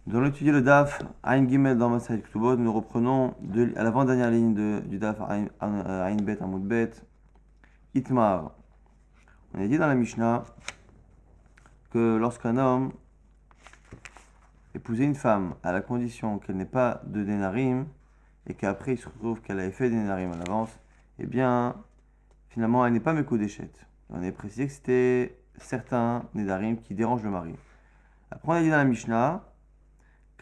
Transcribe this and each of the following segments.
Nous allons étudier le DAF Ain Gimel dans Masechet Ketubot. Nous reprenons à l'avant-dernière ligne du DAF Ain Bet Amud Bet. Itmar. On a dit dans la Mishnah que lorsqu'un homme épousait une femme à la condition qu'elle n'ait pas de dénarim et qu'après il se retrouve qu'elle avait fait des dénarim à l'avance, eh bien finalement elle n'est pas Mekodeshet. On a précisé que c'était certains dénarim qui dérangent le mari. Après on a dit dans la Mishnah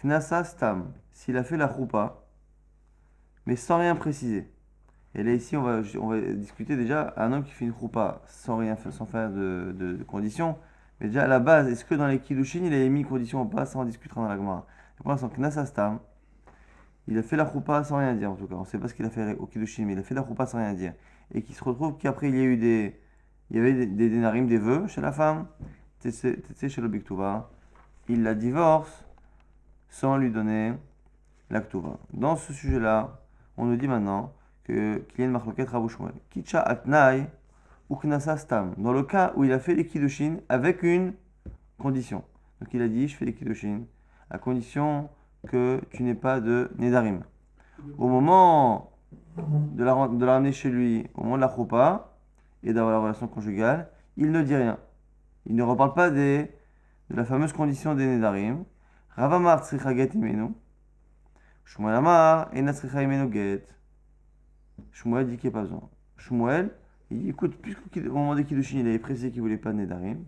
Knasa Stam, s'il a fait la choupa, mais sans rien préciser. Et là, ici, on va discuter déjà un homme qui fait une choupa sans rien faire, sans faire de conditions. Mais déjà, à la base, est-ce que dans les Kiddushin, il a mis condition ou pas? Ça, on discutera dans la Gemara. Pour l'instant, Knasa Stam, il a fait la choupa sans rien dire, en tout cas. On ne sait pas ce qu'il a fait au Kiddushin, mais il a fait la choupa sans rien dire. Et qu'il se retrouve qu'après, il y avait des dénarim, des vœux chez la femme, chez le Biktuva. Il la divorce sans lui donner l'actuva. Dans ce sujet-là, on nous dit maintenant qu'il y a une marloquette Rav Shmuel. Kitcha atnai ou knasa stam. Dans le cas où il a fait les kiddushin avec une condition. Donc il a dit, je fais les kiddushin à condition que tu n'aies pas de nedarim. Au moment de la ramener chez lui, au moment de la choupa et d'avoir la relation conjugale, il ne dit rien. Il ne reparle pas de la fameuse condition des nedarim. Rav Amar tzricha get imenu. Shmuel Amar ena tzricha imenu get. Shmuel dit qu'il n'y a pas besoin. Shmuel, il dit écoute, puisqu'au moment des Kiddushin, il avait précisé qu'il ne voulait pas de nedarim,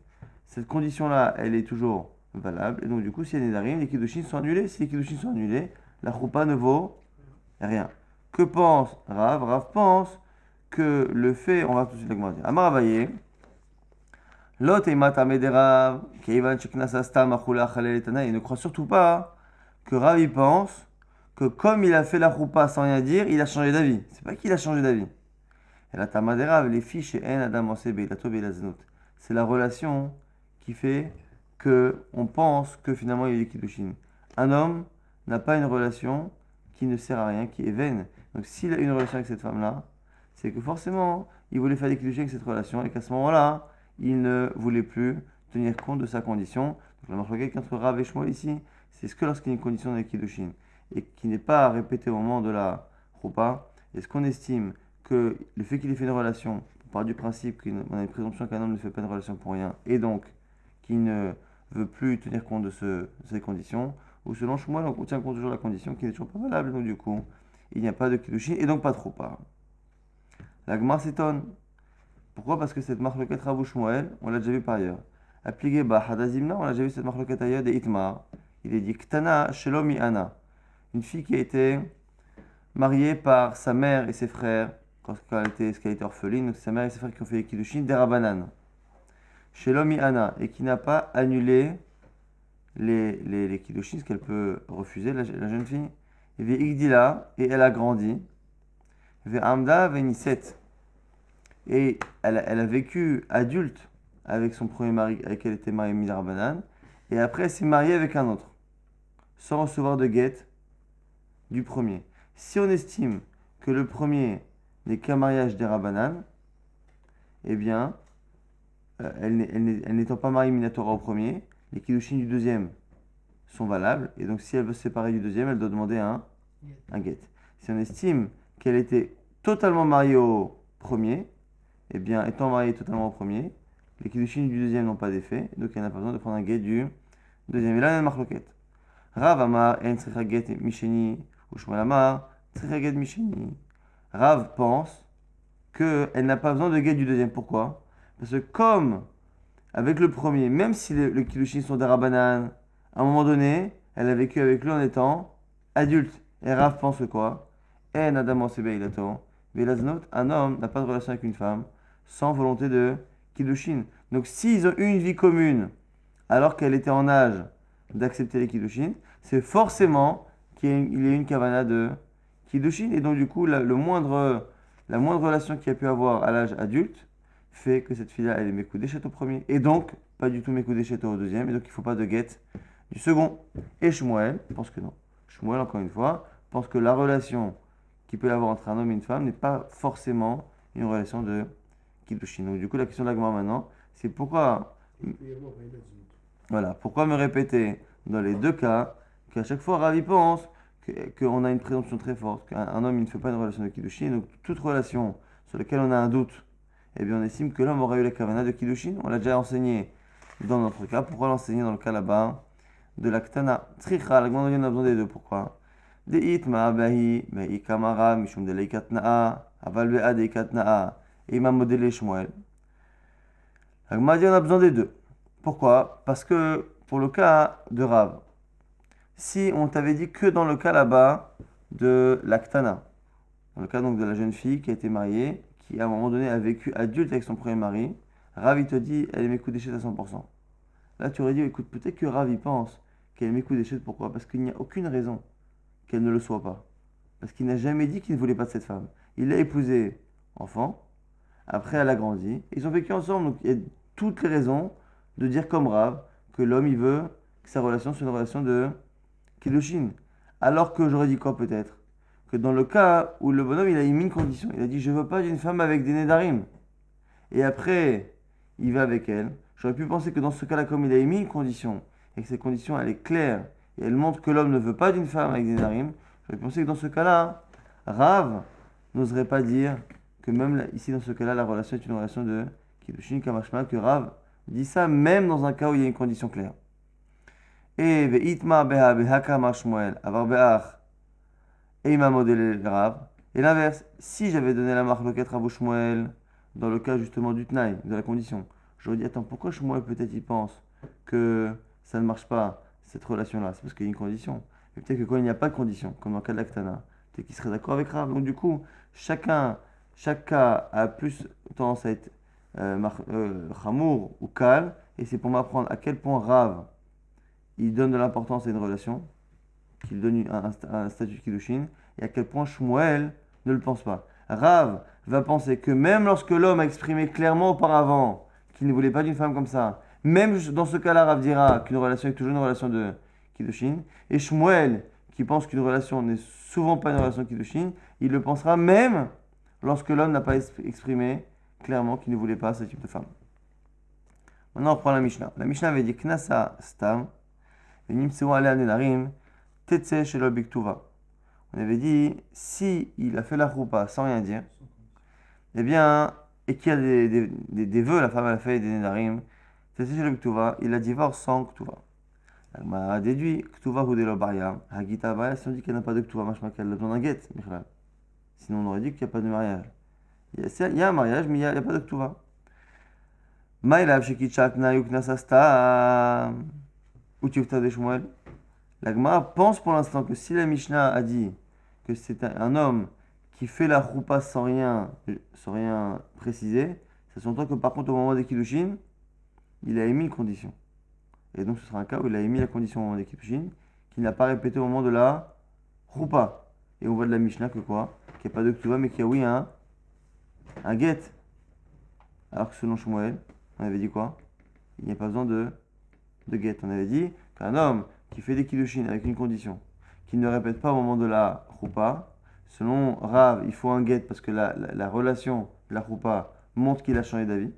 cette condition-là, elle est toujours valable. Et donc, du coup, s'il y a nedarim, les Kiddushin sont annulés. Si les Kiddushin sont annulés, la choupa ne vaut rien. Que pense Rav? Rav pense que le fait, on va tout de suite la commenter. Amar Avaye. Lot et matamederav, keivan sheknasastam achule achalel etana. Il ne croit surtout pas que Rav y pense que comme il a fait la choupa sans rien dire, il a changé d'avis. C'est pas qu'il a changé d'avis. Et la tamaderav, les fiches et en adam ansebe, la tobe et la znut. C'est la relation qui fait que on pense que finalement il y a des kiddushin. Un homme n'a pas une relation qui ne sert à rien, qui est vaine. Donc s'il a une relation avec cette femme-là, c'est que forcément il voulait faire des kiddushin avec cette relation et qu'à ce moment-là, il ne voulait plus tenir compte de sa condition. Donc la marque entre Rav et Shmuel ici, c'est ce que lorsqu'il y a une condition de kiddushin et qui n'est pas répétée au moment de la choupa, est-ce qu'on estime que le fait qu'il ait fait une relation, on part du principe qu'on a une présomption qu'un homme ne fait pas une relation pour rien, et donc qu'il ne veut plus tenir compte de ces conditions, ou selon Shmuel, on tient compte toujours de la condition qui n'est toujours pas valable, donc du coup, il n'y a pas de kiddushin, et donc pas de choupa. La Gemara s'étonne. Pourquoi? Parce que cette marloquette Rav Shmuel, on l'a déjà vu par ailleurs. Appliqué Hadazimna, on l'a déjà vu cette marloquette ailleurs des Itmar. Il est dit Ktana Shelomi Ana. Une fille qui a été mariée par sa mère et ses frères, quand elle a été orpheline, donc sa mère et ses frères qui ont fait les kiddushin des Rabanan. Shelomi Ana, et qui n'a pas annulé les kiddushin, ce qu'elle peut refuser, la jeune fille. Et Igdila, et elle a grandi. Amda Veniset. Et elle a vécu adulte avec son premier mari, avec qui elle était mariée Midrabanan, et après elle s'est mariée avec un autre, sans recevoir de guet du premier. Si on estime que le premier n'est qu'un mariage des Rabanan, eh bien, elle n'étant pas mariée Minatora au premier, les kiddushin du deuxième sont valables, et donc si elle veut se séparer du deuxième, elle doit demander un guet. Si on estime qu'elle était totalement mariée au premier, eh bien, étant mariée totalement au premier, les kiddushin du deuxième n'ont pas d'effet, donc elle n'a pas besoin de prendre un guet du deuxième. Et là, il y a une marloquette. Rav Amar en tzricha get misheni, ou Shmuel Amar tzricha get misheni. Rav pense qu'elle n'a pas besoin de guet du deuxième. Pourquoi? Parce que comme avec le premier, même si les kiddushin sont des Rabanan, à un moment donné, elle a vécu avec lui en étant adulte. Et Rav pense que quoi? En adam ansebe ilato. Velaznot, un homme n'a pas de relation avec une femme sans volonté de kiddushin. Donc s'ils ont eu une vie commune alors qu'elle était en âge d'accepter les kiddushin, c'est forcément qu'il y ait une kavana de kiddushin. Et donc du coup, la moindre relation qu'il y a pu avoir à l'âge adulte fait que cette fille-là, elle est Mekoudeshet au premier. Et donc, pas du tout Mekoudeshet au deuxième. Et donc, il ne faut pas de guet du second. Et Shmuel pense que non. Shmuel, encore une fois, pense que la relation qu'il peut y avoir entre un homme et une femme n'est pas forcément une relation de kiddushin. Donc du coup, la question de la Gemara maintenant, c'est pourquoi, voilà, pourquoi me répéter dans les deux cas qu'à chaque fois, Rav il pense qu'on a une présomption très forte, qu'un homme il ne fait pas une relation de Kiddushin, donc toute relation sur laquelle on a un doute, eh bien on estime que l'homme aurait eu la kavana de Kiddushin. On l'a déjà enseigné dans notre cas. Pourquoi l'enseigner dans le cas là-bas de la Ktana? Tzricha, la grande on a besoin des deux. Pourquoi? Deit ma'abahi, me'i kamara, mishum de leikatna'a, aval be'a deikatna'a, et m'a modélé Shmuel. La Gemara dit on a besoin des deux. Pourquoi? Parce que pour le cas de Rav, si on t'avait dit que dans le cas là-bas de la Ktana, dans le cas donc de la jeune fille qui a été mariée, qui à un moment donné a vécu adulte avec son premier mari, Rav il te dit elle m'écoute des à 100%. Là tu aurais dit écoute peut-être que Rav il pense qu'elle m'écoute des pourquoi? Parce qu'il n'y a aucune raison qu'elle ne le soit pas. Parce qu'il n'a jamais dit qu'il ne voulait pas de cette femme. Il l'a épousée enfant, après elle a grandi, ils ont vécu ensemble, donc il y a toutes les raisons de dire comme Rav que l'homme il veut que sa relation soit une relation de Kiddushin. Alors que j'aurais dit quoi peut-être? Que dans le cas où le bonhomme il a émis une condition, il a dit je veux pas d'une femme avec des nédarim. Et après il va avec elle. J'aurais pu penser que dans ce cas-là, comme il a émis une condition, et que cette condition elle est claire, et elle montre que l'homme ne veut pas d'une femme avec des nédarim, j'aurais pensé que dans ce cas-là, Rav n'oserait pas dire que même là, ici dans ce cas-là, la relation est une relation de Kiddushin Kamashma, que Rav dit ça même dans un cas où il y a une condition claire. Et ve'itma beha behaka mashmuel avar be'ach et il m'a modélé Rav. Et l'inverse, si j'avais donné la marque loquette Rav Shmuel dans le cas justement du Tnaï, de la condition, j'aurais dit attends pourquoi Shmuel peut-être il pense que ça ne marche pas cette relation-là, c'est parce qu'il y a une condition. Mais peut-être que quand il n'y a pas de condition, comme dans le cas de l'Aktana, peut-être qu'il serait d'accord avec Rav. Donc du coup, chaque cas a plus tendance à être chamour ou kal, et c'est pour m'apprendre à quel point Rav il donne de l'importance à une relation, qu'il donne un statut de Kiddushin, et à quel point Shmuel ne le pense pas. Rav va penser que même lorsque l'homme a exprimé clairement auparavant qu'il ne voulait pas d'une femme comme ça, même dans ce cas-là, Rav dira qu'une relation est toujours une relation de Kiddushin, et Shmuel, qui pense qu'une relation n'est souvent pas une relation de Kiddushin, il le pensera même lorsque l'homme n'a pas exprimé clairement qu'il ne voulait pas ce type de femme. Maintenant, on prend la Mishnah. La Mishnah avait dit Knasa Stam, on avait dit, si il a fait la roupa sans rien dire, eh bien, et qu'il y a des vœux, la femme a fait des nedarim, il a divorcé sans Ktuva. Elle m'a déduit Ktuva ou de l'Obaria, Hagita Baya, si on dit qu'elle n'a pas de Ktuva, machma qu'elle a besoin d'un get, sinon on aurait dit qu'il n'y a pas de mariage. Il y a un mariage, mais il n'y a pas de Ktuva. Maïlav Shekitchak Nayuk Nasasta. La Gemara pense pour l'instant que si la Mishnah a dit que c'est un homme qui fait la roupa sans rien préciser, ça s'entend que par contre au moment des Kiddushin, il a émis une condition. Et donc ce sera un cas où il a émis la condition au moment des Kiddushin, qu'il n'a pas répété au moment de la roupa. Et on voit de la Mishnah que quoi? Qu'il n'y a pas de Ktuva, mais qu'il y a oui un get. Alors que selon Shmuel, on avait dit quoi? Il n'y a pas besoin de get. On avait dit qu'un homme qui fait des kiddushin avec une condition, qui ne répète pas au moment de la roupa, selon Rav, il faut un get parce que la relation de la roupa montre qu'il a changé d'avis,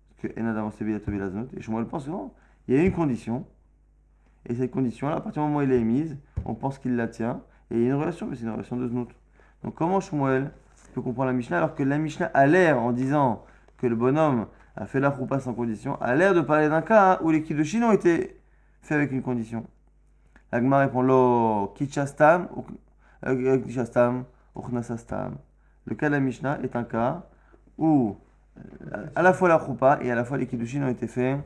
parce que Enad avancé Vilatovil et Shmuel pense que non, il y a une condition, et cette condition-là, à partir du moment où il est émise, on pense qu'il la tient, et il y a une relation, mais c'est une relation de znout. Donc comment Shmuel peut comprendre la Mishnah alors que la Mishnah a l'air, en disant que le bonhomme a fait la roupa sans condition, a l'air de parler d'un cas où les kiddushin ont été faits avec une condition. La Gemara répond lo kichastam ou knasastam. Le cas de la Mishnah est un cas où à la fois la roupa et à la fois les kiddushin ont été faits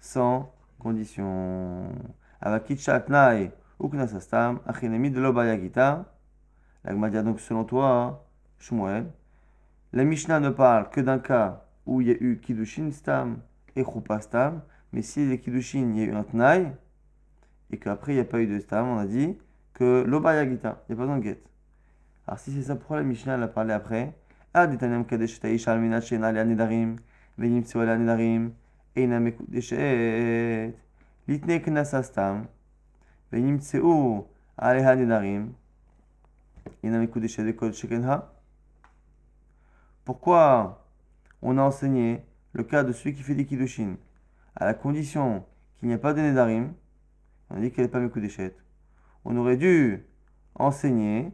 sans condition. Avec kitchatnai ou knasastam, achinemi de lo bayagita. La Gemara dit donc selon toi, Shmuel, la Mishnah ne parle que d'un cas où il y a eu Kiddushin Stam et Choupa Stam, mais si les Kiddushin, il y a eu un Tnaï, et qu'après il n'y a pas eu de Stam, on a dit que l'Obaya Gita, il n'y a pas besoin de Get. Alors si c'est ça, pourquoi la Mishnah elle a parlé après? Adetanyam Kadesh Taïsh Alminat Shena Le Anedarim, Venim Tsoel Anedarim, Einam Ekudeshet, Litne Knasa Stam, Venim Tseu Ale Anedarim, Einam Ekudeshet de Kod Shekenha. Pourquoi on a enseigné le cas de celui qui fait des kiddushin à la condition qu'il n'y a pas de nedarim, on a dit qu'elle n'est pas mekudeshet, on aurait dû enseigner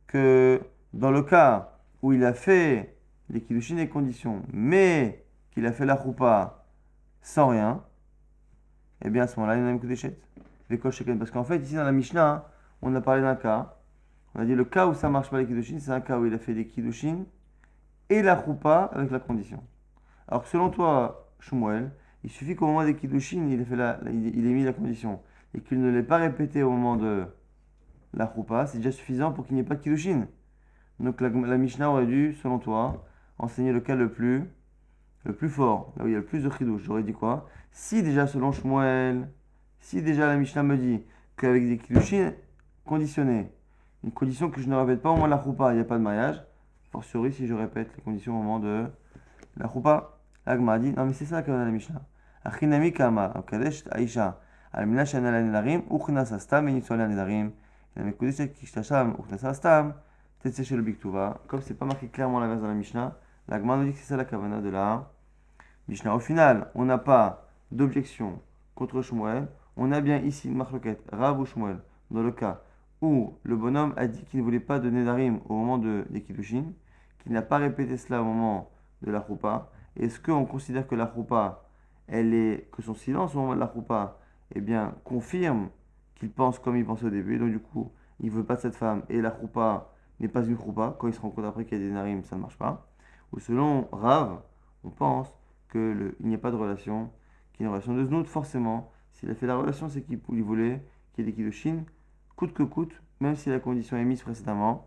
que dans le cas où il a fait les kiddushin et conditions, mais qu'il a fait la choupa sans rien, eh bien à ce moment-là, il y en a une coup d'échette. Parce qu'en fait, ici dans la Mishnah, on a parlé d'un cas. On a dit le cas où ça marche pas les kiddushin, c'est un cas où il a fait des kiddushin et la choupa avec la condition. Alors que selon toi, Shmuel, il suffit qu'au moment des kiddushin, il ait mis la condition et qu'il ne l'ait pas répété au moment de la choupa, c'est déjà suffisant pour qu'il n'y ait pas de kiddushin. Donc la Mishnah aurait dû, selon toi, enseigner le cas le plus fort, là où il y a le plus de chidouche. J'aurais dit quoi? Si déjà selon Shmuel, si déjà la Mishnah me dit qu'avec des kiddushin conditionnés, une condition que je ne répète pas au moment de la choupa, il n'y a pas de mariage, fortiori si je répète les conditions au moment de la choupa. L'Agma dit, non mais c'est ça que la Mishnah. Achinami kama, kadesh aisha, al mina shana la nedarim, uchnas astam, et nitsola nedarim, et la mekudeshet kishtasham, uchnas astam, peut-être chez le Biktuva. Comme c'est pas marqué clairement l'inverse dans la Mishnah, l'Agma nous dit que c'est ça la kavana de la Mishnah. Au final, on n'a pas d'objection contre Shmuel. On a bien ici une marloquette, Rav ou Shmuel, dans le cas où le bonhomme a dit qu'il ne voulait pas de Nedarim au moment des Kiddushin, qu'il n'a pas répété cela au moment de la Choupa. Est-ce qu'on considère que la Choupa, que son silence au moment de la Choupa, eh bien, confirme qu'il pense comme il pensait au début, donc du coup, il ne veut pas de cette femme, et la Choupa n'est pas une Choupa, quand il se rend compte après qu'il y a des Nedarim, ça ne marche pas. Ou selon Rav, on pense qu'il n'y a pas de relation, qu'il y a une relation de znout, forcément. S'il a fait la relation, c'est qu'il voulait qu'il y ait des kiddushin, coûte que coûte, même si la condition est mise précédemment,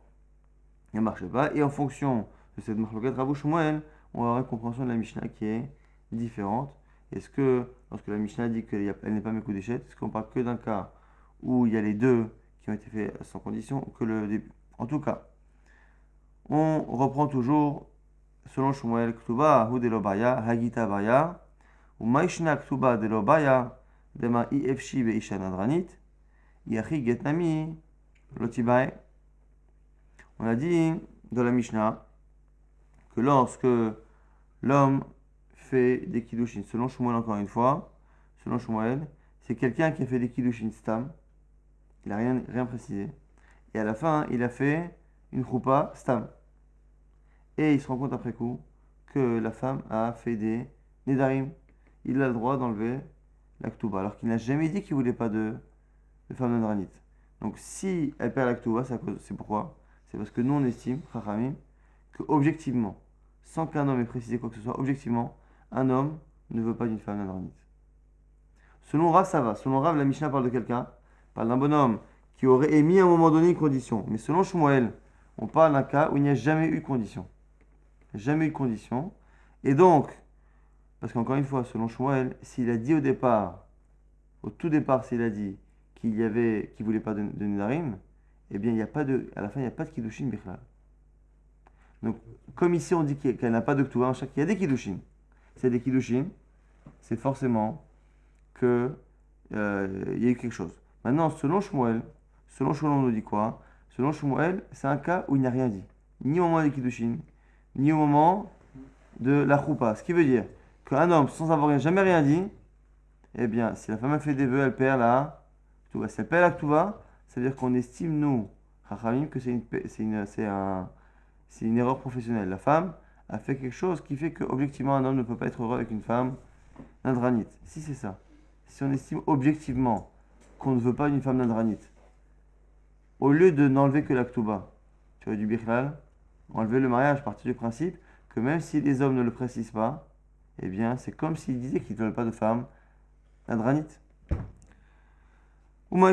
elle ne marche pas. Et en fonction de cette marloquette Rav ou Shmuel, on va avoir une compréhension de la Mishnah qui est différente. Est-ce que, lorsque la Mishnah dit qu'elle n'est pas mes coups d'échette, est-ce qu'on parle que d'un cas où il y a les deux qui ont été faits sans condition, ou que le début? En tout cas, on reprend toujours selon Shmuel, Ktuba, Hu de Lobaya, Hagita Baya, ou Maishna Ktuba de Lobaya, Dema IFshi be Isha Nadranit, Yachi Getnami, Lotibae. On a dit dans la Mishnah que lorsque l'homme fait des kiddushin, selon Shmuel encore une fois, selon Shmuel, c'est quelqu'un qui a fait des kiddushin stam, il n'a rien précisé, et à la fin, il a fait une choupa stam. Et il se rend compte après coup que la femme a fait des nedarim. Il a le droit d'enlever la ktuba, alors qu'il n'a jamais dit qu'il ne voulait pas de femme nadranite. Donc si elle perd la ktuba, c'est pourquoi? C'est parce que nous on estime, chachamim, que objectivement, sans qu'un homme ait précisé quoi que ce soit, objectivement, un homme ne veut pas d'une femme nadranite. Selon Rav, ça va. Selon Rav, la Mishnah parle de quelqu'un, parle d'un bonhomme qui aurait émis à un moment donné une condition. Mais selon Shmuel, on parle d'un cas où il n'y a jamais eu de condition. Jamais eu de condition. Et donc, parce qu'encore une fois, selon Shmuel, s'il a dit au tout départ, s'il a dit qu'il voulait pas de Nedarim, eh bien, à la fin, il n'y a pas de Kiddushin Bichlal. Donc, comme ici, on dit qu'elle n'a pas de Ktuva, il y a des Kiddushin. S'il y a des Kiddushin, c'est forcément qu'il y a eu quelque chose. Maintenant, selon Shmuel, on nous dit quoi? Selon Shmuel, c'est un cas où il n'a rien dit. Ni au moment des Kiddushin, ni au moment de la choupa. Ce qui veut dire qu'un homme, sans avoir jamais rien dit, eh bien, si la femme a fait des vœux, elle perd la ktuva. Si elle perd la ktuva, ça veut dire qu'on estime, nous, chachamim, que c'est une erreur professionnelle. La femme a fait quelque chose qui fait qu'objectivement, un homme ne peut pas être heureux avec une femme nadranite. Si c'est ça. Si on estime objectivement qu'on ne veut pas d'une femme nadranite, au lieu de n'enlever que la ktuba, tu aurais du bichlal, enlever le mariage à partir du principe que même si les hommes ne le précisent pas, eh bien, c'est comme s'ils disaient qu'ils ne veulent pas de femme nadranite. Tu ne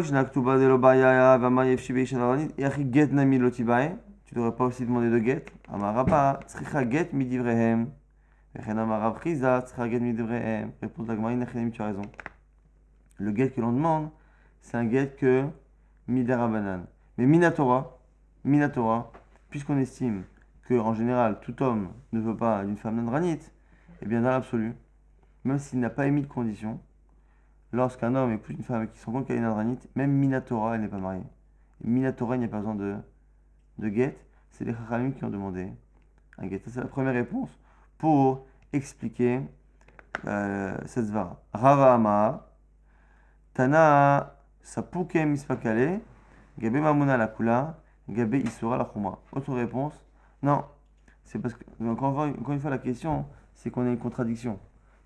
devrais pas aussi demander de get. Amaraba, tzricha get midivrehem. Réponse de la Gemara, tu as raison. Le get que l'on demande, c'est un get que midarabanan. Mais minatora, puisqu'on estime que en général tout homme ne veut pas d'une femme nadranite, eh bien dans l'absolu, même s'il n'a pas émis de condition, lorsqu'un homme épouse une femme qui se rend compte qu'elle est nadranite, même minatora, elle n'est pas mariée. Minatora, il n'y a pas besoin de get. C'est les chachamim qui ont demandé un get. Ça, c'est la première réponse pour expliquer cette svara. Rava Amar, Tana Sapuke Mispakale, Gabé Mamuna la Kula, Gabé Isura la Khumra. Autre réponse, non. C'est parce que, encore une fois, la question, c'est qu'on a une contradiction.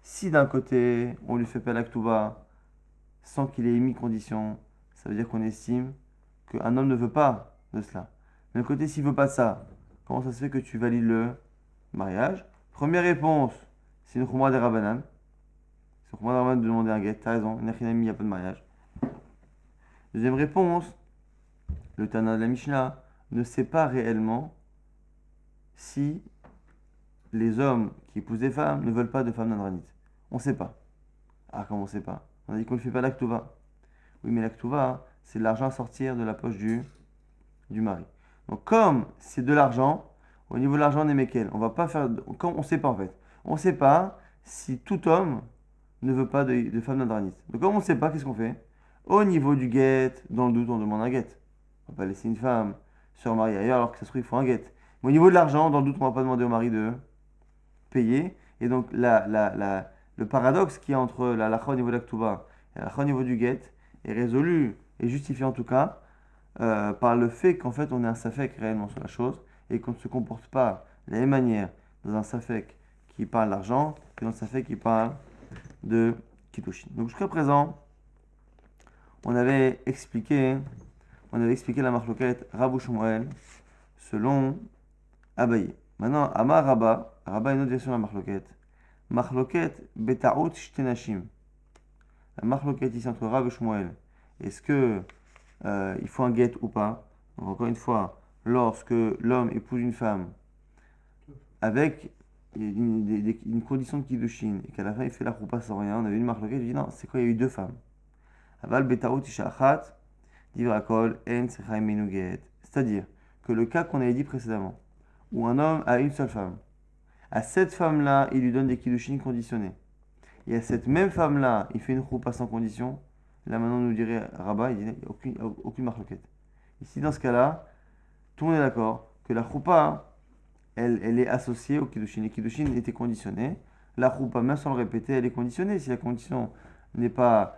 Si d'un côté, on lui fait pas l'Aktuba sans qu'il ait émis condition, ça veut dire qu'on estime qu'un homme ne veut pas de cela. De l'autre côté, s'il veut pas de ça, comment ça se fait que tu valides le mariage? Première réponse, c'est une Khumra des Rabbanan. C'est une Khumra des Rabbanan de demander un guet. T'as raison, il n'y a pas de mariage. Deuxième réponse, le Tana de la Mishnah ne sait pas réellement si les hommes qui épousent des femmes ne veulent pas de femmes nadranites. On ne sait pas. Ah, comment on ne sait pas? On a dit qu'on ne fait pas l'aktuva. Oui, mais l'aktuva, c'est de l'argent à sortir de la poche du mari. Donc, comme c'est de l'argent, au niveau de l'argent, on est méquel. On va pas faire. Comme on ne sait pas en fait. On ne sait pas si tout homme ne veut pas de femmes nadranites. Donc, comme on ne sait pas, qu'est-ce qu'on fait? Au niveau du guet, dans le doute, on demande un guet. On ne va pas laisser une femme se remarier ailleurs alors que ça se trouve, il faut un guet. Mais au niveau de l'argent, dans le doute, on ne va pas demander au mari de payer. Et donc, le paradoxe qu'il y a entre la halakha au niveau de l'aktuba et la halakha au niveau du guet est résolu et justifié en tout cas par le fait qu'en fait, on est un safek réellement sur la chose et qu'on ne se comporte pas de la même manière dans un safek qui parle d'argent que dans un safek qui parle de kiddushin. Donc, jusqu'à présent, on avait expliqué la marloquette Rabou Shmuel selon Abaye. Maintenant, Amar Rabba a une autre version de la marloquette. Marloquette Betaout Shtenashim. La marloquette ici entre Rab et Shmuel. Est-ce que il faut un guet ou pas? Donc, encore une fois, lorsque l'homme épouse une femme avec une condition de kiddushin et qu'à la fin il fait la roupa sans rien, on avait une marloquette, il dit non, c'est quoi? Il y a eu deux femmes. Aval Betaout Ishachat. C'est-à-dire que le cas qu'on avait dit précédemment, où un homme a une seule femme, à cette femme-là, il lui donne des kiddushin conditionnés. Et à cette même femme-là, il fait une roupa sans condition. Là maintenant, on nous dirait Rabat, il dit, il n'y a aucune marloquette. Ici, dans ce cas-là, tout le monde est d'accord que la roupa, elle est associée au kiddushin. Les kiddushin étaient conditionnés. La roupa, même sans le répéter, elle est conditionnée. Si la condition n'est pas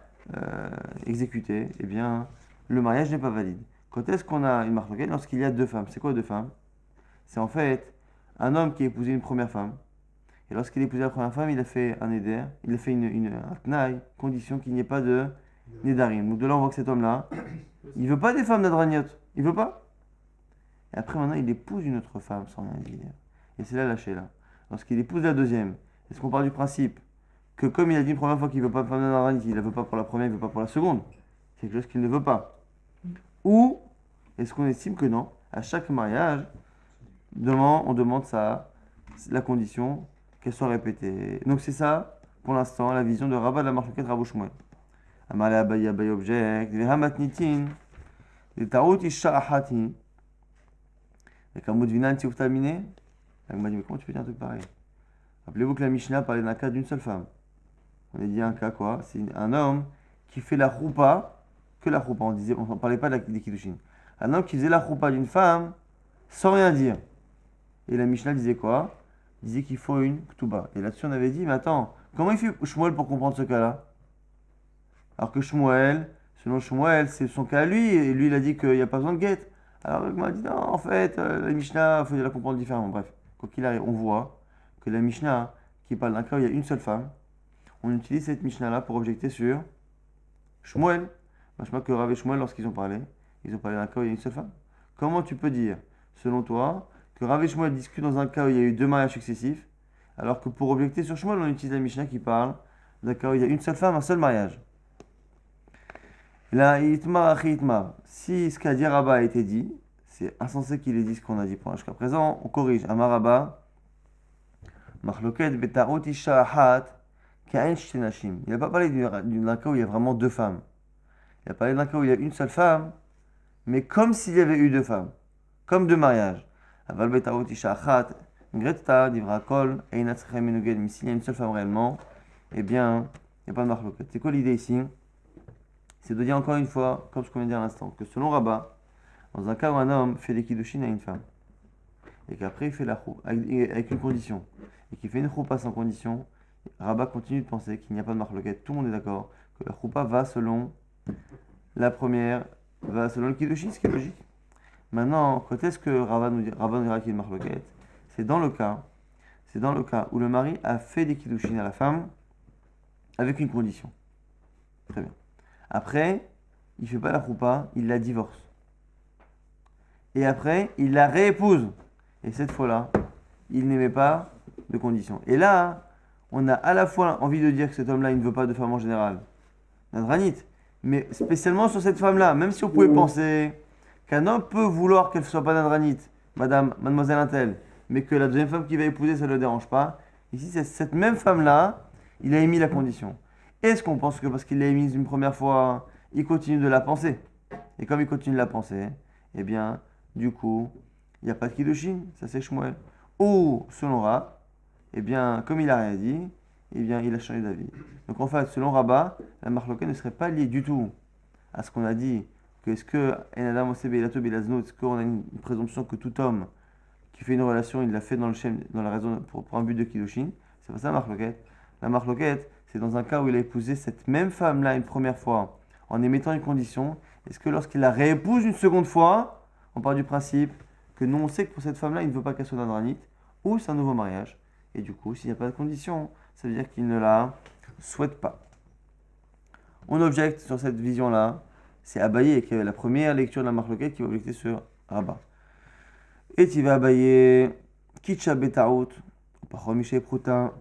exécutée, eh bien, le mariage n'est pas valide. Quand est-ce qu'on a une marloquette? Lorsqu'il y a deux femmes. C'est quoi deux femmes? C'est en fait un homme qui a épousé une première femme. Et lorsqu'il a épousé la première femme, il a fait un éder, il a fait un tnaï, condition qu'il n'y ait pas de nédarim. Donc de là, on voit que cet homme-là, il veut pas des femmes nadraniot. Il veut pas. Et après, maintenant, il épouse une autre femme sans rien dire. Et c'est là lâché là. Lorsqu'il épouse la deuxième, est-ce qu'on part du principe que comme il a dit une première fois qu'il ne veut pas de femme nadraniot, il ne la veut pas pour la première, il ne veut pas pour la seconde? C'est quelque chose qu'il ne veut pas. Ou est-ce qu'on estime que non? À chaque mariage, on demande ça, la condition qu'elle soit répétée. Donc c'est ça, pour l'instant, la vision de Rabat de la marloquette Rabou Shmuel. Amale Abaye Abaye object, Vehamatnitin, les Taout Isha Ahati. Et Kamut Vinan Tiouf Talminé, elle m'a dit, mais comment tu peux dire un truc pareil? Rappelez-vous que la Mishnah parlait d'un cas d'une seule femme. On a dit un cas quoi? C'est un homme qui fait la roupa. Que la roupa, on ne parlait pas des kiddushin. Un homme qui faisait la roupa d'une femme sans rien dire. Et la Mishnah disait quoi? Il disait qu'il faut une ktuba. Et là-dessus, on avait dit, mais attends, comment il fait Shmuel pour comprendre ce cas-là? Alors que Shmuel, selon Shmuel, c'est son cas à lui, et lui, il a dit qu'il n'y a pas besoin de guet. Alors il m'a dit, non, en fait, la Mishnah, il faut la comprendre différemment. Bref, quoi qu'il arrive, on voit que la Mishnah, qui parle d'un cas où il y a une seule femme, on utilise cette Mishnah-là pour objecter sur Shmuel. Je crois que Rav et Shmuel, lorsqu'ils ont parlé d'un cas où il y a une seule femme. Comment tu peux dire, selon toi, que Rav et Shmuel discutent dans un cas où il y a eu deux mariages successifs, alors que pour objecter sur Shmuel, on utilise la Mishnah qui parle d'un cas où il y a une seule femme, un seul mariage. Là, Itmar, Itmar. Si ce qu'a dit Rabat a été dit, c'est insensé qu'il ait dit ce qu'on a dit jusqu'à présent. On corrige. Amar Rabat, Machloket Betaot Isha Ahat, Kain Shtenashim. Il n'a pas parlé d'un cas où il y a vraiment deux femmes. Il a parlé d'un cas où il y a une seule femme, mais comme s'il y avait eu deux femmes, comme deux mariages. Aval Betaot Isha Achat, Greta, Divra Kol, Einat Sechem Menuged. Mais s'il y a une seule femme réellement, eh bien, il n'y a pas de Machloket. C'est quoi l'idée ici? C'est de dire encore une fois, comme ce qu'on vient de dire à l'instant, que selon Rabat, dans un cas où un homme fait des kiddushin à une femme, et qu'après il fait la choupa avec une condition, et qu'il fait une choupa sans condition, Rabat continue de penser qu'il n'y a pas de marloquette. Tout le monde est d'accord que la choupa va selon la première va selon le Kiddushin, ce qui est logique. Maintenant, quand est-ce que Rava nous dira qu'il marque le quête? C'est dans le cas où le mari a fait des Kiddushin à la femme avec une condition. Très bien. Après, il ne fait pas la choupa, il la divorce. Et après, il la réépouse. Et cette fois-là, il n'aimait pas de condition. Et là, on a à la fois envie de dire que cet homme-là, il ne veut pas de femme en général, nadranite, mais spécialement sur cette femme-là, même si on pouvait penser qu'un homme peut vouloir qu'elle ne soit pas nadranite, mademoiselle Intel, mais que la deuxième femme qu'il va épouser, ça ne le dérange pas. Ici, c'est cette même femme-là, il a émis la condition. Est-ce qu'on pense que parce qu'il l'a émise une première fois, il continue de la penser? Et comme il continue de la penser, eh bien, du coup, il n'y a pas de Kiddushin, ça c'est Shmuel. Ou, selon Rav, eh bien, comme il n'a rien dit, eh bien, il a changé d'avis. Donc en fait, selon Rabat, la marloquette ne serait pas liée du tout à ce qu'on a dit, que est-ce que est-ce qu'on a une présomption que tout homme qui fait une relation, il l'a fait dans la raison pour un but de Kiddushin. C'est pas ça la marloquette. La marloquette, c'est dans un cas où il a épousé cette même femme-là une première fois, en émettant une condition. Est-ce que lorsqu'il la réépouse une seconde fois, on part du principe que nous on sait que pour cette femme-là, il ne veut pas qu'elle soit nadranite, ou c'est un nouveau mariage. Et du coup, s'il n'y a pas de condition, ça veut dire qu'il ne la souhaite pas. On objecte sur cette vision-là. C'est Abaye qui avait la première lecture de la marloquette qui va objecter sur Rabat. Et tu vas Abaye, Kitcha Betaout, Pachomiché Proutin,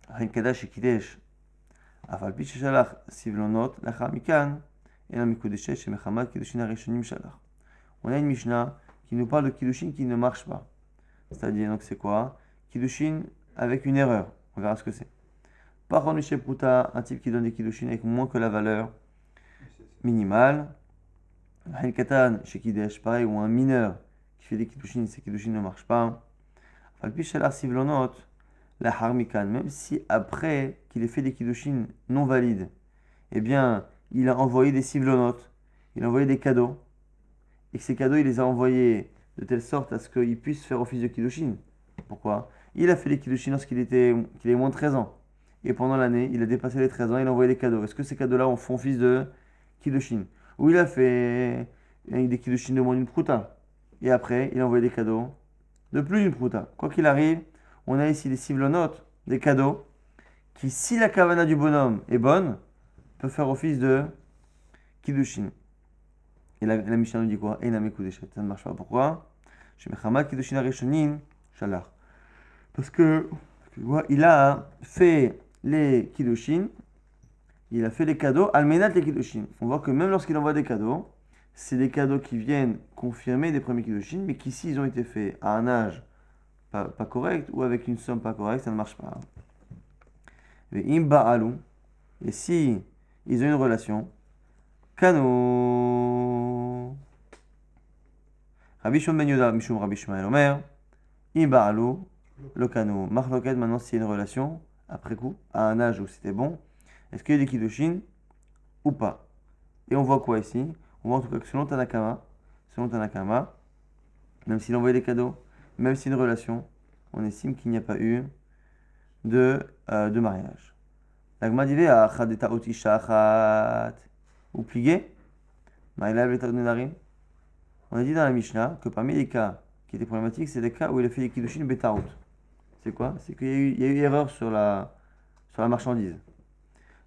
Rinkadash et Kidesh, Afalpi Shalach, Sivlonot, Lacha Mikan, et la Mikudeshet chez Mechamad Kiddushin Arishonim Shalach. On a une Mishnah qui nous parle de Kiddushin qui ne marche pas. C'est-à-dire, donc c'est quoi? Kiddushin avec une erreur. On verra ce que c'est. Pachomiché Prouta, un type qui donne des Kiddushin avec moins que la valeur minimale. Rinkatan chez Kidesh, pareil, ou un mineur qui fait des Kiddushin, ces Kiddushin ne marchent pas. Afalpi Shalach, Sivlonot, la harmikan, même si après qu'il ait fait des kiddushin non valides, eh bien, il a envoyé des sivlonotes, il a envoyé des cadeaux, et que ces cadeaux, il les a envoyés de telle sorte à ce qu'il puisse faire office de kiddushin. Pourquoi? Il a fait des kiddushin lorsqu'il avait moins de 13 ans. Et pendant l'année, il a dépassé les 13 ans, il a envoyé des cadeaux. Est-ce que ces cadeaux-là font office de kiddushin? Ou il a fait des kiddushin de moins d'une prouta. Et après, il a envoyé des cadeaux de plus d'une prouta. Quoi qu'il arrive, on a ici des sivlonotes, des cadeaux, qui, si la kavana du bonhomme est bonne, peut faire office de kiddushin. Et la Mishnah nous dit quoi? Et la mekudeshet. Ça ne marche pas. Pourquoi? Chez Mechamad kiddushin arishonim shalach. Parce que il a fait les kiddushin, il a fait les cadeaux, almenat les kiddushin. On voit que même lorsqu'il envoie des cadeaux, c'est des cadeaux qui viennent confirmer des premiers kiddushin, mais qui, s'ils ont été faits à un âge pas correct ou avec une somme pas correcte, ça ne marche pas. Et si ils ont une relation, Kano. Rabbi Shimon ben Yehuda, Mishum Rabbi Shmuel Omer, Imba'alu, le Kano. Marloket, maintenant, s'il y a une relation, après coup, à un âge où c'était bon, est-ce qu'il y a des kiddushin ou pas? Et on voit quoi ici? On voit en tout cas que selon Tanakama, même s'il envoyait des cadeaux, même si une relation, on estime qu'il n'y a pas eu de mariage. L'agma dit achadeta otisha achat ou plié. On a dit dans la Mishnah que parmi les cas qui étaient problématiques, c'est les cas où il a fait des kiddushin betaout. C'est quoi? C'est qu'il y a eu erreur sur la marchandise.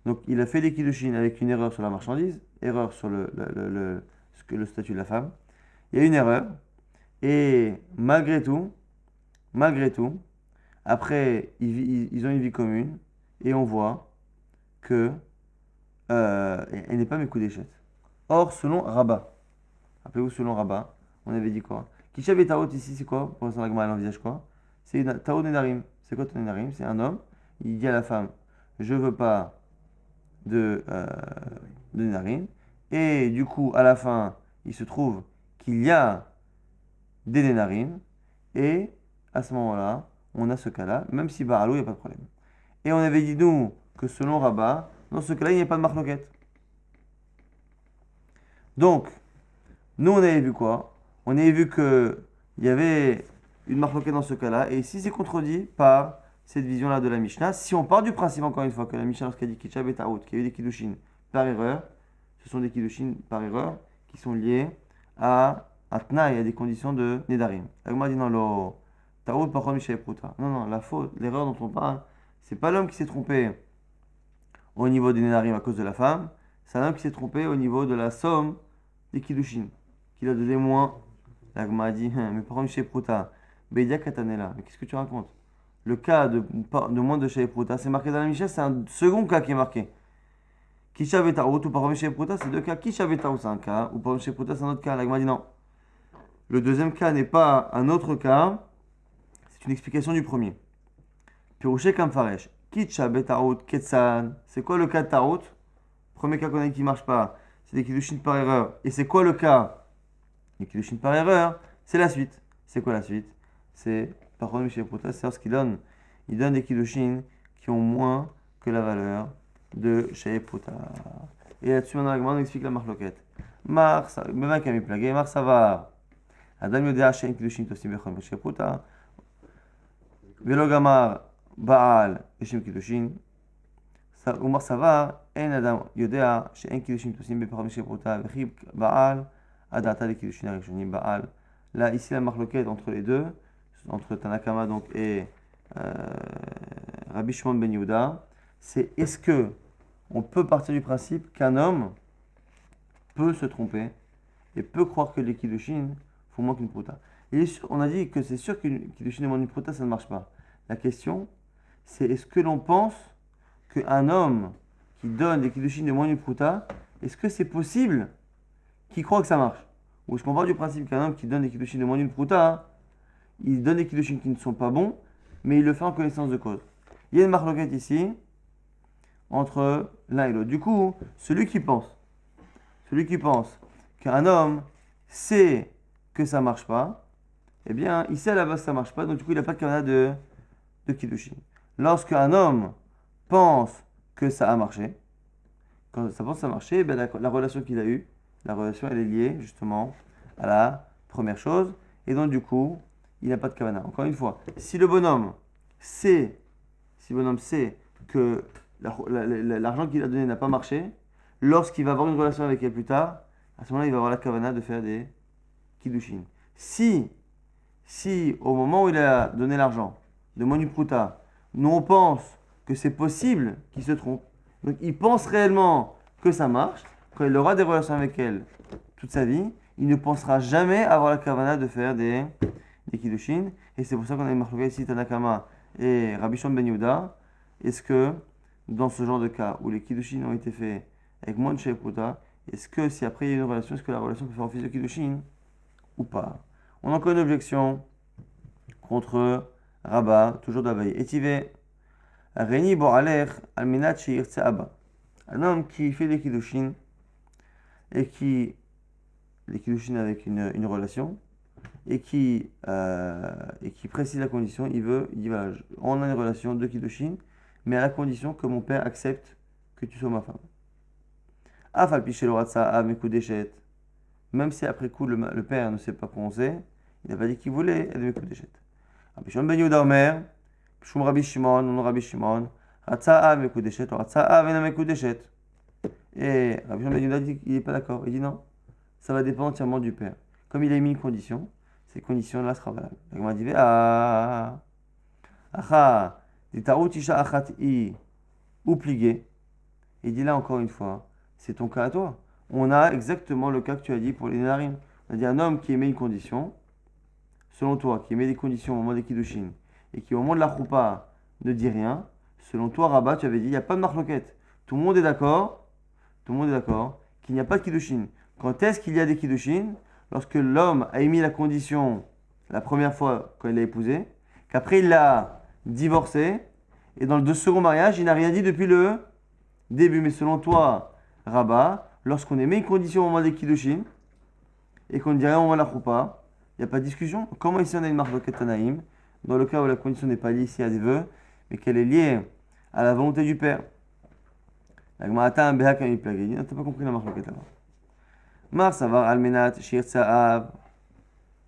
Donc il a fait des kiddushin avec une erreur sur la marchandise, erreur sur le statut de la femme. Il y a une erreur. Et malgré tout, après, ils ont une vie commune et on voit que elle n'est pas mekudeshet. Or, selon Rabat, rappelez-vous, selon Rabat, on avait dit quoi? Kishav et Taot ici, c'est quoi? Pour l'instant, la Gemara, elle envisage quoi? C'est Taot Nedarim. C'est quoi Taot Nedarim? C'est un homme, il dit à la femme, je veux pas de Nedarim. Et du coup, à la fin, il se trouve qu'il y a des Nedarim. Et à ce moment-là, on a ce cas-là, même si Baralou, il n'y a pas de problème. Et on avait dit, nous, que selon Rabat, dans ce cas-là, il n'y a pas de marloquette. Donc, nous, on avait vu quoi? On avait vu qu'il y avait une marloquette dans ce cas-là, et si c'est contredit par cette vision-là de la Mishnah, si on part du principe, encore une fois, que la Mishnah, lorsqu'elle dit Kitchav et Taout, qu'il y a eu des kiddushin par erreur, ce sont des kiddushin par erreur, qui sont liées à Atna et à des conditions de Nedarim. L'Agma dit non, non, la faute, l'erreur dont on parle, c'est pas l'homme qui s'est trompé au niveau des Nedarim à cause de la femme, c'est un homme qui s'est trompé au niveau de la somme des Kiddushin, qu'il a donné moins. L'Agma dit, mais par contre, chez Pruta, Bedia Katanela, mais qu'est-ce que tu racontes? Le cas de moins de chez Pruta, c'est marqué dans la Mishnah, c'est un second cas qui est marqué. Kisha Vetaout ou par chez Pruta, c'est deux cas. Kisha Vetaout, c'est un cas, ou par chez Pruta, c'est un autre cas. L'Agma dit non. Le deuxième cas n'est pas un autre cas, c'est une explication du premier. Pirouché Kamfaresh. Kisha Vetaout Ketsan, c'est quoi le cas de Taout? Premier cas qu'on a dit qui ne marche pas, c'est des Kiddushin par erreur. Et c'est quoi le cas des Kiddushin par erreur? C'est la suite. C'est quoi la suite? C'est, par contre, Michel Pruta, c'est ce qu'il donne. Il donne des Kiddushin qui ont moins que la valeur de chez Pruta. Et là-dessus, maintenant, on explique la marloquette. Mar, même qui a mis plagué, Mar Savar. Adam Yodea, Shein Kiddushin Tosim Bechon chez Pruta. Velogamar, Baal, Eshem Kiddushin. Umar Savar, En Adam Yodea, Shein Kiddushin Tosim Bechon chez Pruta. Vechib Baal, Adata de Kiddushin Arishonim Baal. Là, ici, la marloquette entre les deux, entre Tanakama donc, et Rabbi Shimon ben Yehuda, c'est est-ce que on peut partir du principe qu'un homme peut se tromper et peut croire que les Kiddushin font moins qu'une pruta. On a dit que c'est sûr qu'une Kiddushin et moins qu'une pruta, ça ne marche pas. La question, c'est est-ce que l'on pense qu'un homme qui donne des Kiddushin de moins qu'une pruta, est-ce que c'est possible qu'il croit que ça marche? Ou est-ce qu'on part du principe qu'un homme qui donne des Kiddushin de moins d'une pruta, il donne des Kiddushin qui ne sont pas bons, mais il le fait en connaissance de cause. Il y a une marloquette ici, entre l'un et l'autre. Du coup, celui qui pense qu'un homme sait que ça ne marche pas, eh bien, il sait à la base que ça ne marche pas, donc du coup, il n'a pas de kavana de Kiddushin. Lorsqu'un homme pense que ça a marché, quand ça pense que ça a marché, eh bien, la relation qu'il a eue, la relation, elle est liée justement à la première chose. Et donc, du coup, il n'a pas de kavana. Encore une fois, si le bonhomme sait que l'argent qu'il a donné n'a pas marché, lorsqu'il va avoir une relation avec elle plus tard, à ce moment-là, il va avoir la kavana de faire des kiddushin. Si au moment où il a donné l'argent de Monu Pruta, nous on pense que c'est possible qu'il se trompe, donc il pense réellement que ça marche, quand il aura des relations avec elle toute sa vie, il ne pensera jamais avoir la kavana de faire des kiddushin. Et c'est pour ça qu'on a marqué ici Tanakama et Rabbi Shimon ben Yehuda. Est-ce que dans ce genre de cas où les kiddushin ont été faits avec moins de chez Pruta, est-ce que si après il y a une relation, est-ce que la relation peut faire office de kiddushin ou pas? On a encore une objection contre Rabba, toujours d'Abaye. Etivé, Reni Boralech, Alminat Sheirtse Abba. Un homme qui fait des kiddushin et les kiddushin avec une relation et qui précise la condition, il dit voilà, on a une relation de kiddushin, mais à la condition que mon père accepte que tu sois ma femme. Afal piché l'oratsa a mes coups d'échette, même si après coup le père ne sait pas prononcer, il n'a pas dit qu'il voulait elle mes coups d'échette. Rabbi Shimon ben Yehuda Omer, Shum Rabbi Shimon, non Rabbi Shimon, ratsa a mes coups d'échette, ratsa a vena mes coups d'échette. Et Rabbi Shimon ben Yehuda dit qu'il n'est pas d'accord, il dit non, ça va dépendre entièrement du père. Comme il a mis une condition, ces conditions-là sera valable. Donc on m'a dit acha, des taoutisha achat i, ou pligué. Il dit là encore une fois, c'est ton cas à toi. On a exactement le cas que tu as dit pour les Nedarim. On a dit un homme qui émet une condition, selon toi, qui émet des conditions au moment des Kiddushin, et qui au moment de la Choupa ne dit rien, selon toi, Rabat, tu avais dit, il n'y a pas de marloquette. Tout le monde est d'accord qu'il n'y a pas de Kiddushin. Quand est-ce qu'il y a des Kiddushin? Lorsque l'homme a émis la condition la première fois quand il l'a épousée, qu'après il l'a divorcée, et dans le second mariage, il n'a rien dit depuis le début. Mais selon toi, Rabat, lorsqu'on émet une condition au moment des Kiddushin, et qu'on ne dit rien au moment de la Choupa, il n'y a pas de discussion. Comment ici on a une marque de Tanaïm, dans le cas où la condition n'est pas liée ici à des vœux, mais qu'elle est liée à la volonté du père? La Gemara un Behak a plagué. Tu n'as pas compris la marque de là-bas. Mar savar almenat shirtsa av,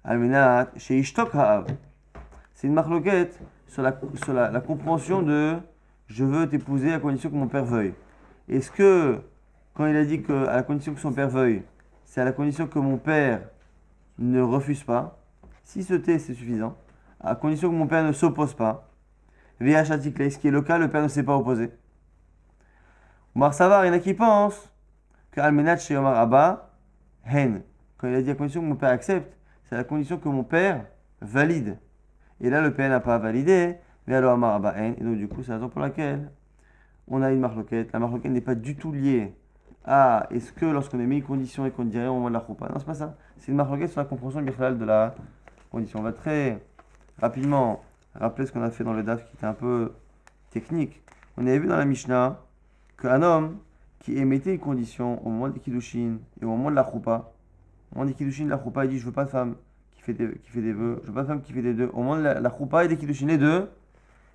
almenat sheishtok haav. C'est une marloquette sur la compréhension de je veux t'épouser à condition que mon père veuille. Est-ce que, quand il a dit que à la condition que son père veuille, c'est à la condition que mon père ne refuse pas. Si ce thé, c'est suffisant. À condition que mon père ne s'oppose pas. VH ce qui est le cas, le père ne s'est pas opposé. Omar Savar, il y en a qui pensent que Almenat chez Omar Abba, Hen. Quand il a dit à condition que mon père accepte, c'est à la condition que mon père valide. Et là, le père n'a pas validé, mais alors Omar Abba Hen. Et donc, du coup, c'est la raison pour laquelle on a une marloquette. La marloquette n'est pas du tout liée à est-ce que lorsqu'on a mis une condition et qu'on dirait au moment de la choupa. Non, c'est pas ça. C'est une marloquette sur la compréhension birchlal de la condition. On va très rapidement rappeler ce qu'on a fait dans le DAF qui était un peu technique. On avait vu dans la Mishnah qu'un homme qui émettait une condition au moment des Kiddushin et au moment de la choupa, au moment des Kiddushin de la choupa, il dit je veux pas de femme qui fait des vœux, je veux pas de femme qui fait des deux. Au moment de la choupa et des Kiddushin, les deux,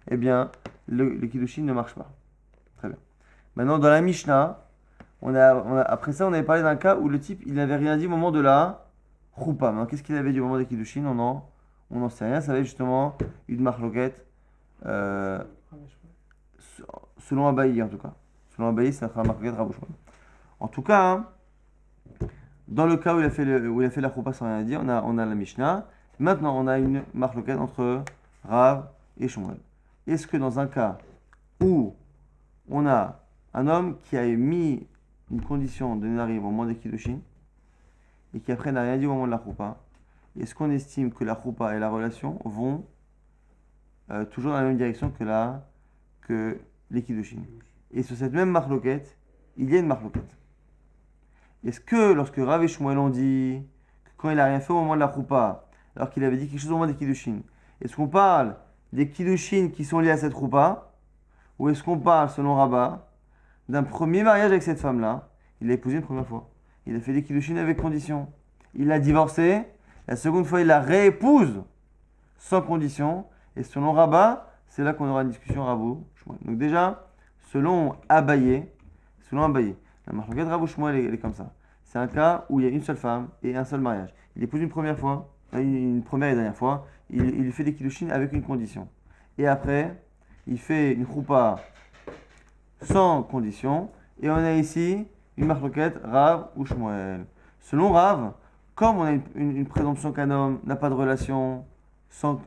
eh bien, le Kiddushin ne marche pas. Très bien. Maintenant, dans la Mishnah, après ça, on avait parlé d'un cas où le type, il n'avait rien dit au moment de la choupa. Maintenant, qu'est-ce qu'il avait dit au moment des Kiddushin? On n'en sait rien. Ça va être justement une marloquette selon Abaye, en tout cas. Selon Abaye, ça sera marloquette rabouchon. En tout cas, hein, dans le cas où il a fait la choupa sans rien dire, on a la Mishnah. Maintenant, on a une marloquette entre Rav et Shmuel. Est-ce que dans un cas où on a un homme qui a mis une condition de Nedarim au moment des Kiddushin et qui après n'a rien dit au moment de la choupa, est-ce qu'on estime que la choupa et la relation vont toujours dans la même direction que les Kiddushin? Et sur cette même marloquette, il y a une marloquette. Est-ce que lorsque Rav et Shmuel ont dit que quand il n'a rien fait au moment de la choupa, alors qu'il avait dit quelque chose au moment des Kiddushin, est-ce qu'on parle des Kiddushin qui sont liés à cette choupa, ou est-ce qu'on parle, selon Rabat, d'un premier mariage avec cette femme-là? Il l'a épousée une première fois. Il a fait des Kiddushin avec condition. Il l'a divorcée. La seconde fois, il la réépouse sans condition. Et selon Rabat, c'est là qu'on aura une discussion Rabou Shmuel. Donc déjà, selon Abaye, la marloquette Rabou Shmuel, elle est comme ça. C'est un cas où il y a une seule femme et un seul mariage. Il épouse une première fois, une première et dernière fois. Il fait des Kiddushin avec une condition. Et après, il fait une choupa sans condition. Et on a ici une marloquette Rav ou Shmuel. Selon Rav, comme on a une présomption qu'un homme n'a pas de relation sans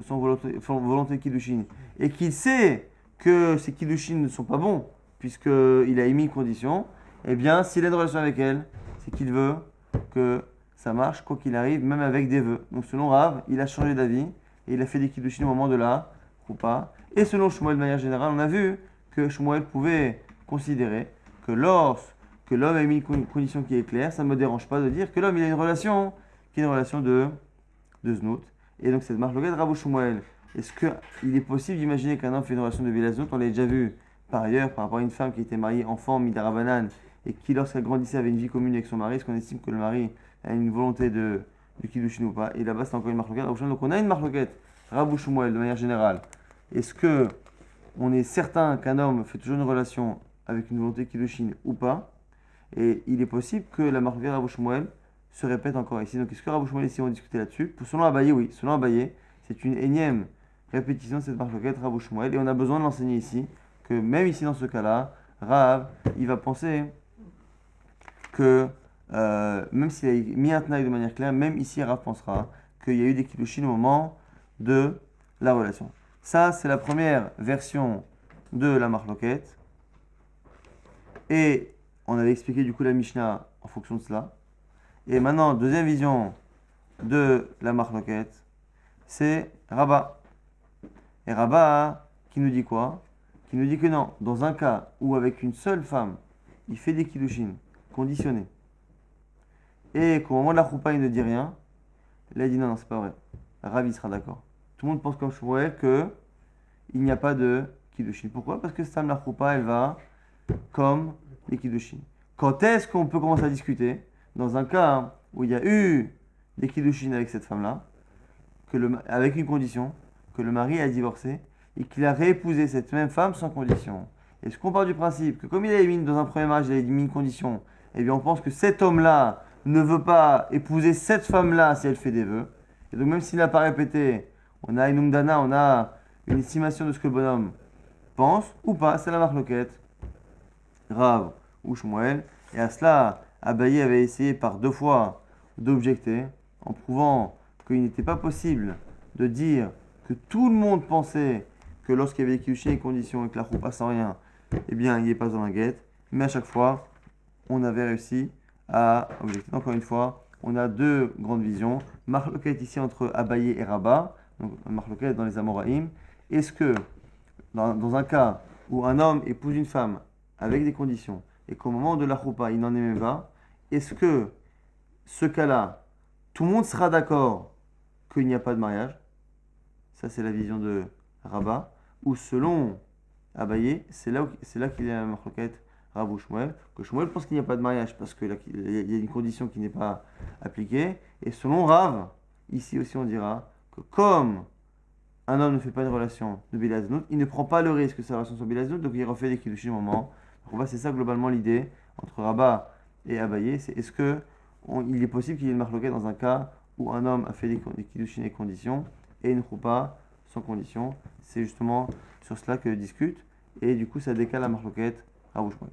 volonté de Kiddushin, et qu'il sait que ces Kiddushin ne sont pas bons, puisqu'il a émis une condition, eh bien, s'il a une relation avec elle, c'est qu'il veut que ça marche, quoi qu'il arrive, même avec des vœux. Donc selon Rav, il a changé d'avis, et il a fait des Kiddushin au moment de la choupa. Et selon Shmuel, de manière générale, on a vu que Shmuel pouvait considérer que lorsque l'homme a mis une condition qui est claire, ça ne me dérange pas de dire que l'homme il a une relation qui est une relation de znout. Et donc cette marloquette Rav ou Shmuel, est-ce qu'il est possible d'imaginer qu'un homme fait une relation de vila znout? On l'a déjà vu par ailleurs par rapport à une femme qui était mariée enfant, midarabanan, et qui lorsqu'elle grandissait avait une vie commune avec son mari. Est-ce qu'on estime que le mari a une volonté de kiddushin ou pas? Et là-bas c'est encore une marloquette Rav ou Shmuel. Donc on a une marloquette Rav ou Shmuel de manière générale. Est-ce que on est certain qu'un homme fait toujours une relation avec une volonté kiddushin ou pas? Et il est possible que la marloquette Rav ou Shmuel se répète encore ici. Donc est-ce que Rav ou Shmuel ici vont discuter là-dessus? Selon Abaye, oui. Selon Abaye, c'est une énième répétition de cette marloquette Rav ou Shmuel. Et on a besoin de l'enseigner ici, que même ici dans ce cas-là, Rav, il va penser que même s'il a mis un tenaille de manière claire, même ici Rav pensera qu'il y a eu des kiddushin au moment de la relation. Ça, c'est la première version de la marloquette. Et on avait expliqué du coup la Mishnah en fonction de cela. Et maintenant, deuxième vision de la marloquette, c'est Rabat. Et Rabat, qui nous dit quoi? Qui nous dit que non, dans un cas où avec une seule femme, il fait des kiddushin conditionnés, et qu'au moment de la choupa, il ne dit rien, là il dit non, c'est pas vrai. Rav, il sera d'accord. Tout le monde pense comme Shmuel qu'il n'y a pas de kiddushin. Pourquoi? Parce que cette femme, la choupa, elle va comme les kiddushin. Quand est-ce qu'on peut commencer à discuter? Dans un cas où il y a eu des kiddushin avec cette femme-là, avec une condition, que le mari a divorcé et qu'il a réépousé cette même femme sans condition. Est-ce qu'on part du principe que comme il a mis dans un premier mariage, il a mis une condition, eh bien on pense que cet homme-là ne veut pas épouser cette femme-là si elle fait des vœux. Et donc même s'il n'a pas répété, on a une umdana, on a une estimation de ce que le bonhomme pense ou pas, c'est la marloquette Rav ou Shmuel. Et à cela, Abaye avait essayé par 2 fois d'objecter en prouvant qu'il n'était pas possible de dire que tout le monde pensait que lorsqu'il y avait des kiddushin et conditions et que la roupa sans rien, eh bien, il n'y ait pas dans la guette. Mais à chaque fois, on avait réussi à objecter. Encore une fois, on a 2 grandes visions. Marloquette ici entre Abaye et Rabat, donc Marloquette dans les Amoraïm. Est-ce que dans un cas où un homme épouse une femme avec des conditions et qu'au moment de la roupa, il n'en est même pas, est-ce que ce cas-là, tout le monde sera d'accord qu'il n'y a pas de mariage? Ça, c'est la vision de Rabat. Ou selon Abaye, c'est là qu'il y a la marloquette Rav ou Shmuel, que Shmuel pense qu'il n'y a pas de mariage parce qu'il y a une condition qui n'est pas appliquée. Et selon Rav, ici aussi on dira que comme un homme ne fait pas une relation de Bilaznout, il ne prend pas le risque que sa relation soit Bilaznout, donc il refait des kiddushin au moment. Donc c'est ça globalement l'idée entre Rabat et Abaye, c'est est-ce que il est possible qu'il y ait une marloquette dans un cas où un homme a fait des kiddushin et conditions et une roupa sans condition. C'est justement sur cela que discute et du coup ça décale la marloquette Rav ou Shmuel.